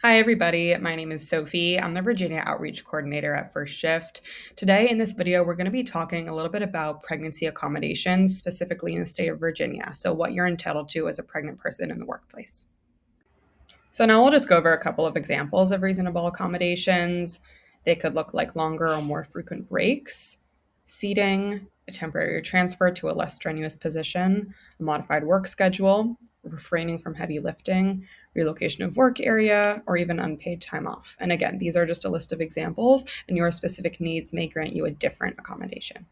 Hi, everybody. My name is Sophie. I'm the Virginia Outreach Coordinator at First Shift. Today, in this video, we're going to be talking a little bit about pregnancy accommodations, specifically in the state of Virginia. So, what you're entitled to as a pregnant person in the workplace. So, now we'll just go over a couple of examples of reasonable accommodations. They could look like longer or more frequent breaks, seating, a temporary transfer to a less strenuous position, a modified work schedule, refraining from heavy lifting, relocation of work area, or even unpaid time off. And again, these are just a list of examples, and your specific needs may grant you a different accommodation.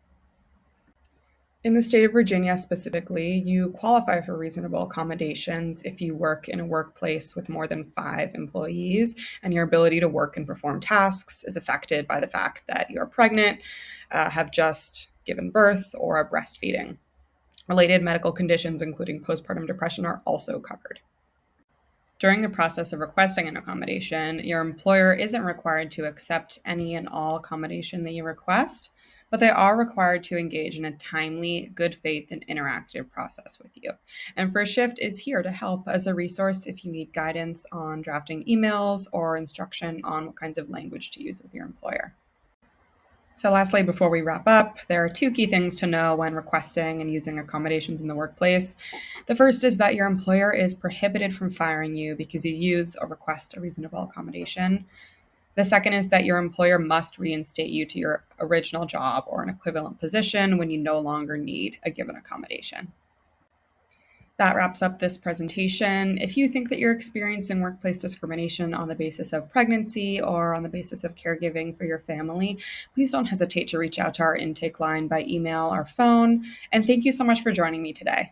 In the state of Virginia specifically, you qualify for reasonable accommodations if you work in a workplace with more than 5 employees and your ability to work and perform tasks is affected by the fact that you're pregnant, have just given birth, or are breastfeeding. Related medical conditions, including postpartum depression, are also covered. During the process of requesting an accommodation, your employer isn't required to accept any and all accommodation that you request, but they are required to engage in a timely, good faith, and interactive process with you. And First Shift is here to help as a resource if you need guidance on drafting emails or instruction on what kinds of language to use with your employer. So, lastly, before we wrap up, there are 2 key things to know when requesting and using accommodations in the workplace. The first is that your employer is prohibited from firing you because you use or request a reasonable accommodation. The second is that your employer must reinstate you to your original job or an equivalent position when you no longer need a given accommodation. That wraps up this presentation. If you think that you're experiencing workplace discrimination on the basis of pregnancy or on the basis of caregiving for your family, please don't hesitate to reach out to our intake line by email or phone. And thank you so much for joining me today.